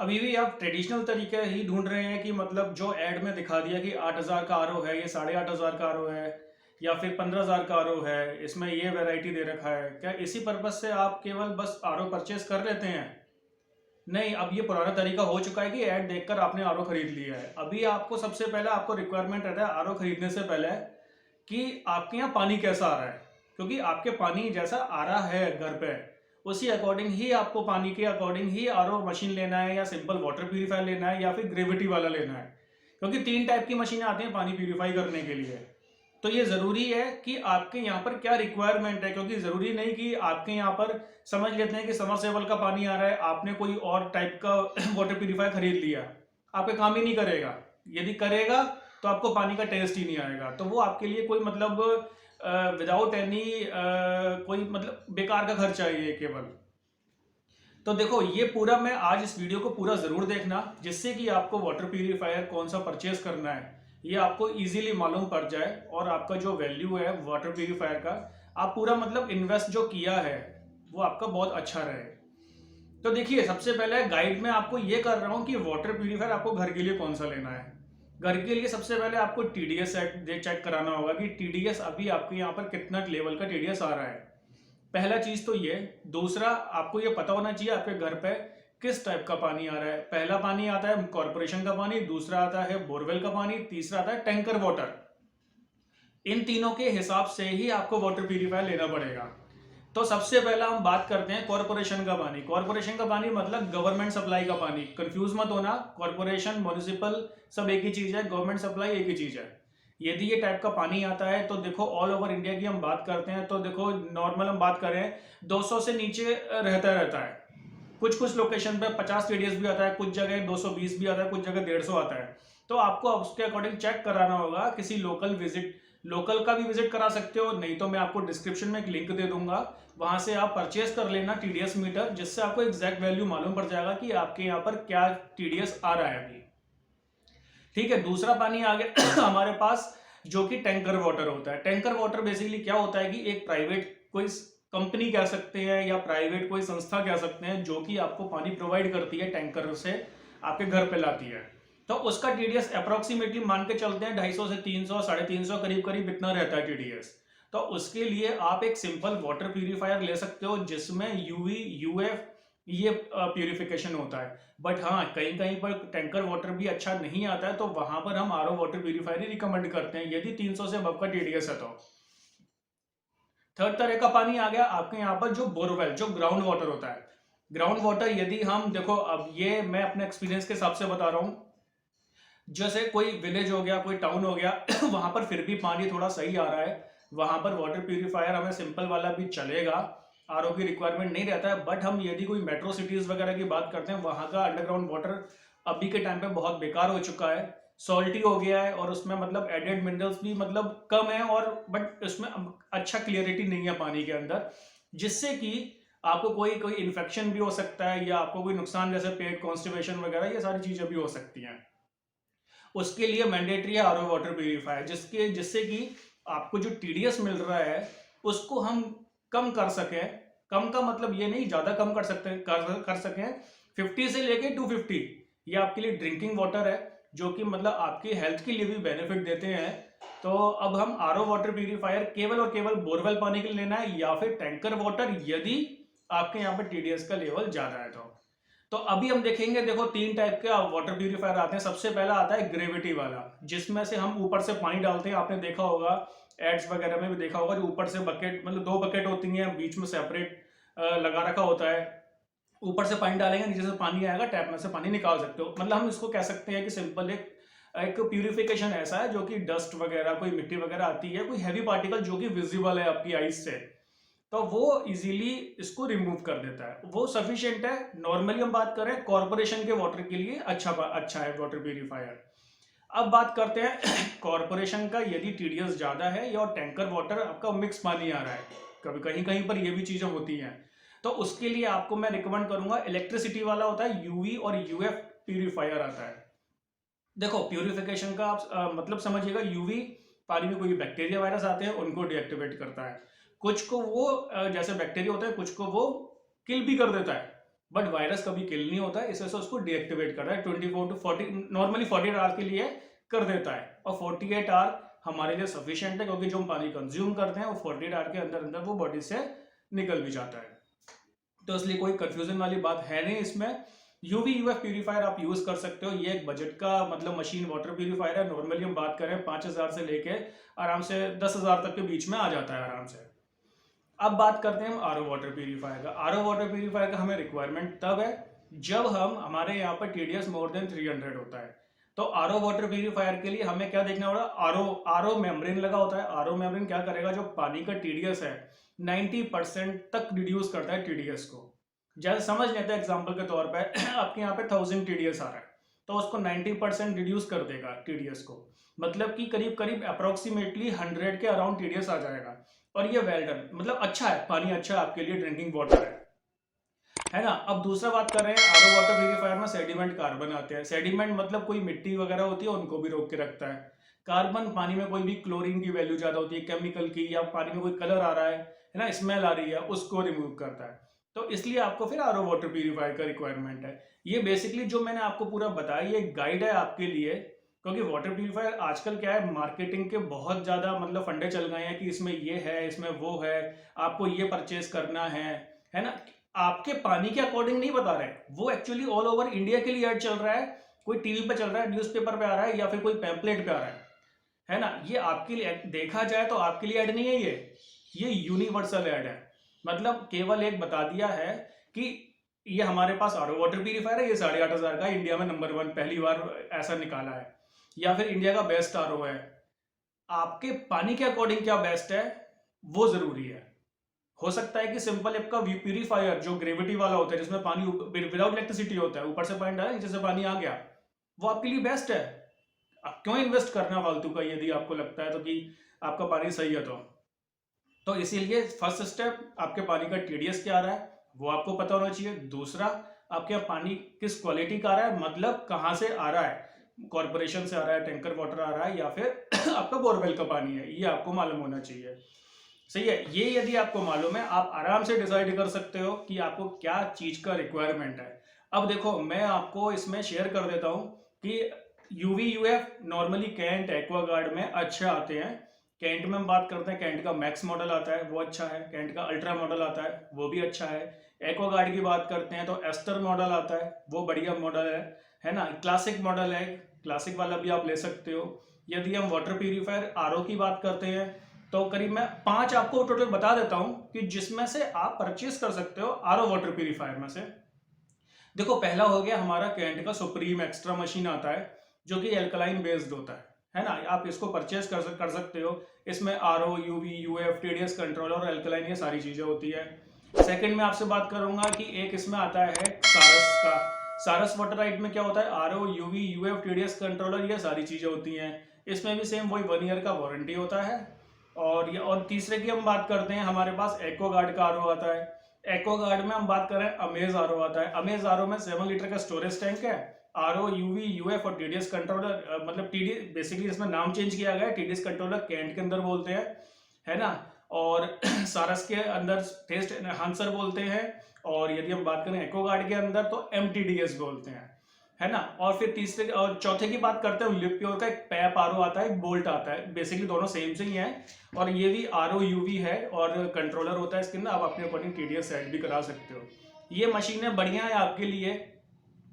अभी भी आप ट्रेडिशनल तरीके ही ढूंढ रहे हैं कि मतलब जो एड में दिखा दिया कि 8,000 का आरओ है, ये 8,500 का आरओ है, या फिर 15,000 का आरओ है, इसमें ये वैरायटी दे रखा है, क्या इसी पर्पज से आप केवल बस आरओ परचेज कर लेते हैं? नहीं, अब ये पुराना तरीका हो चुका है कि ऐड देखकर आपने आरओ खरीद लिया है। अभी आपको सबसे पहले आपको रिक्वायरमेंट रहता है आरओ खरीदने से पहले कि आपके यहाँ पानी कैसा आ रहा है, क्योंकि आपके पानी जैसा आ रहा है घर पे, उसी अकॉर्डिंग ही आपको पानी के अकॉर्डिंग ही आरओ मशीन लेना है, या सिंपल वाटर प्यूरिफायर लेना है, या फिर ग्रेविटी वाला लेना है। क्योंकि 3 टाइप की मशीनें आती हैं पानी प्यूरिफाई करने के लिए। तो ये ज़रूरी है कि आपके यहाँ पर क्या रिक्वायरमेंट है, क्योंकि ज़रूरी नहीं कि आपके यहाँ पर समझ लेते हैं कि समरसेबल का पानी आ रहा है, आपने कोई और टाइप का वाटर प्यूरिफायर खरीद लिया, आपके काम ही नहीं करेगा। यदि करेगा तो आपको पानी का टेस्ट ही नहीं आएगा, तो वो आपके लिए कोई मतलब विदाउट एनी कोई मतलब बेकार का खर्चा है ये केवल। तो देखो, ये पूरा मैं आज इस वीडियो को पूरा ज़रूर देखना, जिससे कि आपको वाटर प्यूरिफायर कौन सा परचेज करना है ये आपको इजीली मालूम पड़ जाए, और आपका जो वैल्यू है वाटर प्यूरिफायर का, आप पूरा मतलब इन्वेस्ट जो किया है वो आपका बहुत अच्छा रहे। तो देखिए, सबसे पहले गाइड में आपको ये कर रहा हूँ कि वाटर प्यूरिफायर आपको घर के लिए कौन सा लेना है। घर के लिए सबसे पहले आपको टीडीएस चेक कराना होगा कि टीडीएस अभी आपके यहाँ पर कितना लेवल का टीडीएस आ रहा है। पहला चीज तो ये। दूसरा, आपको ये पता होना चाहिए आपके घर पे किस टाइप का पानी आ रहा है। पहला पानी आता है कॉर्पोरेशन का पानी, दूसरा आता है बोरवेल का पानी, तीसरा आता है टैंकर वाटर। इन तीनों के हिसाब से ही आपको वाटर प्यूरिफायर लेना पड़ेगा। तो सबसे पहला हम बात करते हैं कॉर्पोरेशन का पानी। कॉर्पोरेशन का पानी मतलब गवर्नमेंट सप्लाई का पानी, कंफ्यूज मत होना, कॉर्पोरेशन म्युनिसिपल सब एक ही चीज है, गवर्नमेंट सप्लाई एक ही चीज है। यदि ये टाइप का पानी आता है तो देखो, ऑल ओवर इंडिया की हम बात करते हैं तो देखो, नॉर्मल हम बात करें 200 से नीचे रहता है। कुछ कुछ लोकेशन पे 50 टीडीएस भी आता है, कुछ जगह 220 भी आता है, कुछ जगह 150 आता है। तो आपको उसके अकॉर्डिंग चेक कराना होगा, किसी लोकल का भी विजिट करा सकते हो, नहीं तो मैं आपको डिस्क्रिप्शन में एक लिंक दे दूंगा, वहां से आप परचेस कर लेना टीडीएस मीटर, जिससे आपको एग्जैक्ट वैल्यू मालूम पड़ जाएगा कि आपके यहाँ पर क्या टीडीएस आ रहा है अभी। ठीक है, दूसरा पानी आ गया हमारे पास, जो कि टैंकर वाटर होता है। टैंकर वाटर बेसिकली क्या होता है कि एक प्राइवेट कोई कंपनी कह सकते हैं, या प्राइवेट कोई संस्था कह सकते हैं, जो कि आपको पानी प्रोवाइड करती है टैंकर से, आपके घर पे लाती है। तो उसका टीडीएस अप्रोक्सीमेटली मान के चलते हैं 250 से 300, 350 करीब करीब इतना रहता है टीडीएस। तो उसके लिए आप एक सिंपल वाटर प्यूरिफायर ले सकते हो, जिसमें यूवी यूएफ ये प्यूरिफिकेशन होता है। बट हाँ, कहीं कहीं पर टैंकर वाटर भी अच्छा नहीं आता है, तो वहां पर हम आरओ वाटर प्यूरिफायर ही रिकमेंड करते हैं, यदि 300 से अबव का टीडीएस है तो। थर्ड तरह का पानी आ गया आपके यहाँ पर, जो बोरवेल, जो ग्राउंड वाटर होता है। ग्राउंड वाटर यदि हम देखो, अब ये मैं अपने एक्सपीरियंस के हिसाब से बता रहा हूँ, जैसे कोई विलेज हो गया, कोई टाउन हो गया वहां पर फिर भी पानी थोड़ा सही आ रहा है, वहां पर वाटर प्यूरिफायर हमें सिंपल वाला भी चलेगा, आरओ की रिक्वायरमेंट नहीं रहता है। बट हम यदि कोई मेट्रो सिटीज वगैरह की बात करते हैं, वहां का अंडरग्राउंड वाटर अभी के टाइम पे बहुत बेकार हो चुका है, सॉल्टी हो गया है, और उसमें मतलब एडेड मिनरल्स भी मतलब कम है, और बट उसमें अच्छा क्लियरिटी नहीं है पानी के अंदर, जिससे कि आपको कोई कोई इन्फेक्शन भी हो सकता है, या आपको कोई नुकसान जैसे पेट कॉन्स्टिपेशन वगैरह, ये सारी चीजें भी हो सकती हैं। उसके लिए मैंडेटरी है आरओ वाटर प्यूरिफायर, जिससे कि आपको जो टीडीएस मिल रहा है उसको हम कम कर सकें। कम का मतलब ये नहीं ज्यादा कम कर सकें, 50 से लेके 250। ये आपके लिए ड्रिंकिंग वाटर है, जो कि मतलब आपकी हेल्थ के लिए भी बेनिफिट देते हैं। तो अब हम आरओ वाटर प्यूरिफायर केवल और केवल बोरवेल पानी के लिए लेना है, या फिर टैंकर वाटर, यदि आपके यहाँ पर टीडीएस का लेवल ज्यादा है तो अभी हम देखेंगे। देखो, 3 टाइप के वाटर प्यूरिफायर आते हैं। सबसे पहला आता है ग्रेविटी वाला, जिसमें से हम ऊपर से पानी डालते हैं, आपने देखा होगा एड्स वगैरह में भी देखा होगा, जो ऊपर से बकेट मतलब 2 बकेट होती हैं, बीच में सेपरेट लगा रखा होता है। ऊपर से पानी डालेंगे, नीचे से पानी आएगा, टैप में से पानी निकाल सकते हो। मतलब हम इसको कह सकते हैं कि सिंपल एक एक प्यूरिफिकेशन ऐसा है, जो कि डस्ट वगैरह, कोई मिट्टी वगैरह आती है, कोई हैवी पार्टिकल जो कि विजिबल है आपकी आईज से, तो वो इजीली इसको रिमूव कर देता है, वो सफिशिएंट है। नॉर्मली हम बात करें कॉर्पोरेशन के वाटर के लिए अच्छा है वाटर प्यूरिफायर। अब बात करते हैं कॉर्पोरेशन का, यदि टीडीएस ज्यादा है या टैंकर वाटर आपका मिक्स पानी आ रहा है, कभी कहीं कहीं पर ये भी चीजें होती हैं, तो उसके लिए आपको मैं रिकमेंड करूंगा, इलेक्ट्रिसिटी वाला होता है, यूवी और यूएफ प्यूरिफायर आता है। देखो, प्यूरिफिकेशन का आप मतलब समझिएगा, यूवी पानी में कोई बैक्टीरिया वायरस आते हैं उनको डीएक्टिवेट करता है, कुछ को वो जैसे बैक्टीरिया होता है, कुछ को वो किल भी कर देता है। बट वायरस कभी किल नहीं होता है, इस वजह से उसको डीएक्टिवेट कर रहा है। 24 टू 40, नॉर्मली 48 आवर के लिए कर देता है, और 48 आवर हमारे लिए सफिशिएंट है, क्योंकि जो हम पानी कंज्यूम करते हैं वो 48 आवर के अंदर अंदर वो बॉडी से निकल भी जाता है। तो इसलिए कोई कंफ्यूजन वाली बात है नहीं इसमें। यूवी यूएफ प्यूरीफायर आप यूज कर सकते हो, ये एक बजट का मतलब मशीन वाटर प्यूरीफायर है। नॉर्मली हम बात करें 5,000 से लेके आराम से 10,000 तक के बीच में आ जाता है आराम से। अब बात करते हैं हम आरओ वाटर प्यूरीफायर का। आरओ वाटर प्यूरीफायर का हमें रिक्वायरमेंट तब है जब हमारे यहाँ पर टीडीएस मोर देन 300 होता है। तो आरओ वाटर प्यूरीफायर के लिए हमें क्या देखना होगा, आरओ आरओ मेम्ब्रेन लगा होता है। आरओ मेम्ब्रेन क्या करेगा, जो पानी का टीडीएस है 90% तक रिड्यूस करता है टीडीएस को। जैसे समझ लेते हैं एग्जांपल के तौर पे आपके यहाँ पे 1000 टीडीएस आ रहा है, तो उसको 90% रिड्यूस कर देगा टीडीएस को, मतलब कि करीब करीब अप्रोक्सीमेटली 100 के अराउंड टीडीएस आ जाएगा। और ये वेल डन, मतलब अच्छा है, पानी अच्छा है आपके लिए, ड्रिंकिंग वाटर है ना। अब दूसरा बात कर रहे हैं, आरओ वाटर प्यूरीफायर में सेडिमेंट कार्बन आते हैं। सेडिमेंट मतलब कोई मिट्टी वगैरह होती है उनको भी रोक के रखता है। कार्बन पानी में कोई भी क्लोरीन की वैल्यू ज्यादा होती है, केमिकल की, या पानी में कोई कलर आ रहा है ना, स्मेल आ रही है, उसको रिमूव करता है। तो इसलिए आपको फिर आरओ वाटर प्यूरीफायर का रिक्वायरमेंट है। ये बेसिकली जो मैंने आपको पूरा बताया ये गाइड है आपके लिए, क्योंकि वाटर प्यूरीफायर आजकल क्या है, मार्केटिंग के बहुत ज्यादा मतलब फंडे चल गए हैं कि इसमें ये है, इसमें वो है, आपको ये परचेज करना है ना। आपके पानी के अकॉर्डिंग नहीं बता रहे, वो एक्चुअली ऑल ओवर इंडिया के लिए ऐड चल रहा है। कोई टीवी पे चल रहा है, न्यूज़पेपर पे आ रहा है, या फिर कोई पैम्पलेट पे आ रहा है ना। ये आपके लिए देखा जाए तो आपके लिए ऐड नहीं है, ये यूनिवर्सल ऐड है। मतलब केवल एक बता दिया है कि ये हमारे पास आरओ वाटर प्यूरीफायर है, ये 8,500 का इंडिया में नंबर 1 पहली बार ऐसा निकाला है, या फिर इंडिया का बेस्ट आरओ है। आपके पानी के अकॉर्डिंग क्या बेस्ट है वो जरूरी है। हो सकता है कि सिंपल आपका प्यूरीफायर जो ग्रेविटी वाला होता है, जिसमें पानी विदाउट इलेक्ट्रिसिटी होता है, ऊपर से पॉइंट आया नीचे से पानी आ गया, वो आपके लिए बेस्ट है। आप क्यों इन्वेस्ट करना फालतू का, यदि आपको लगता है तो कि आपका पानी सही है तो इसीलिए फर्स्ट स्टेप, आपके पानी का टीडीएस क्या आ रहा है वो आपको पता होना चाहिए। दूसरा, आपके यहाँ पानी किस क्वालिटी का आ रहा है, मतलब कहाँ से आ रहा है, कॉर्पोरेशन से आ रहा है, टैंकर वाटर आ रहा है, या फिर आपका बोरवेल का पानी है, ये आपको मालूम होना चाहिए। सही है, ये यदि आपको मालूम है आप आराम से डिसाइड कर सकते हो कि आपको क्या चीज का रिक्वायरमेंट है। अब देखो मैं आपको इसमें शेयर कर देता हूँ कि UV UF normally Kent Aquaguard में अच्छे आते हैं। कैंट में हम बात करते हैं, कैंट का मैक्स मॉडल आता है वो अच्छा है, कैंट का अल्ट्रा मॉडल आता है वो भी अच्छा है। एक्वागार्ड की बात करते हैं तो एस्टर मॉडल आता है, वो बढ़िया मॉडल है ना। क्लासिक मॉडल है, क्लासिक वाला भी आप ले सकते हो। यदि हम वाटर प्यूरीफायर आरओ की बात करते हैं तो करीब मैं 5 आपको टोटल बता देता हूं कि जिसमें से आप परचेस कर सकते हो आरओ वाटर प्यूरीफायर में से। देखो पहला हो गया हमारा कैंट का सुप्रीम एक्स्ट्रा मशीन आता है, जो कि एल्कलाइन बेस्ड होता है ना। आप इसको परचेस कर सकते हो। इसमें RO, UV, UF, TDS controller और एल्कलाइन ये सारी चीजें होती है। सेकंड में आपसे बात करूंगा कि एक इसमें आता है सारस का। सारस वाटर राइट में क्या होता है, RO, UV, UF, TDS controller ये सारी चीजें होती हैं। इसमें भी सेम वही 1 ईयर का वारंटी होता है। और तीसरे की हम बात करते हैं, हमारे पास एक्वागार्ड का आरओ आता है। एक्वागार्ड में हम बात करें अमेज आरओ आता है। अमेज आरओ में 7 लीटर का स्टोरेज टैंक है। आरओ, यूवी, यूएफ और टीडीएस कंट्रोलर, मतलब टीडी बेसिकली इसमें नाम चेंज किया गया है, टीडीएस कंट्रोलर कैंट के अंदर बोलते हैं, है ना। और सारस के अंदर टेस्ट एनहांसर बोलते हैं। और यदि हम बात करें एक्वागार्ड के अंदर तो एमटीडीएस बोलते हैं, है ना। और फिर तीसरे और चौथे की बात करते हैं, लिप प्योर का एक पैप आरओ आता है, एक बोल्ट आता है, बेसिकली दोनों सेम से ही हैं। और ये भी आरओ यूवी है और कंट्रोलर होता है इसके अंदर, आप अपने अकॉर्डिंग टीडीएस सेट भी करा सकते हो। ये मशीनें बढ़िया है आपके लिए,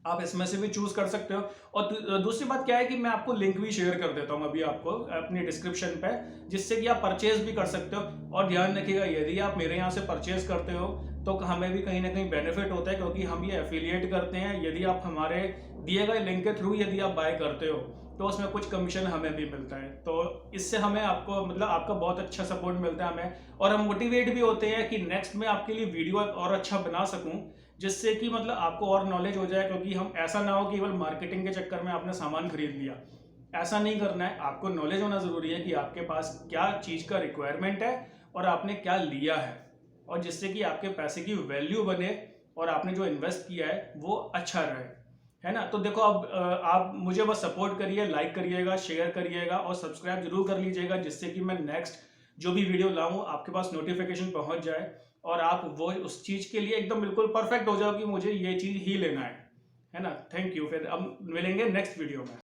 आप इसमें से भी चूज कर सकते हो। और दूसरी बात क्या है कि मैं आपको लिंक भी शेयर कर देता हूँ अभी आपको अपनी डिस्क्रिप्शन पे, जिससे कि आप परचेज भी कर सकते हो। और ध्यान रखिएगा यदि आप मेरे यहाँ से परचेज करते हो तो हमें भी कहीं ना कहीं बेनिफिट होता है, क्योंकि हम ये एफिलिएट करते हैं। यदि आप हमारे दिए गए लिंक के थ्रू यदि आप बाय करते हो तो उसमें कुछ कमीशन हमें भी मिलता है। तो इससे हमें आपको मतलब आपका बहुत अच्छा सपोर्ट मिलता है हमें, और हम मोटिवेट भी होते हैं कि नेक्स्ट में आपके लिए वीडियो और अच्छा बना सकूं, जिससे कि मतलब आपको और नॉलेज हो जाए। क्योंकि हम ऐसा ना हो केवल मार्केटिंग के चक्कर में आपने सामान खरीद लिया, ऐसा नहीं करना है। आपको नॉलेज होना जरूरी है कि आपके पास क्या चीज़ का रिक्वायरमेंट है और आपने क्या लिया है, और जिससे कि आपके पैसे की वैल्यू बने और आपने जो इन्वेस्ट किया है वो अच्छा रहे, है ना। तो देखो अब आप मुझे बस सपोर्ट करिए, लाइक करिएगा, शेयर करिएगा और सब्सक्राइब जरूर कर लीजिएगा, जिससे कि मैं नेक्स्ट जो भी वीडियो लाऊं आपके पास नोटिफिकेशन पहुंच जाए। और आप वो उस चीज़ के लिए एकदम बिल्कुल परफेक्ट हो जाओ कि मुझे ये चीज़ ही लेना है ना। थैंक यू, फिर अब मिलेंगे नेक्स्ट वीडियो में।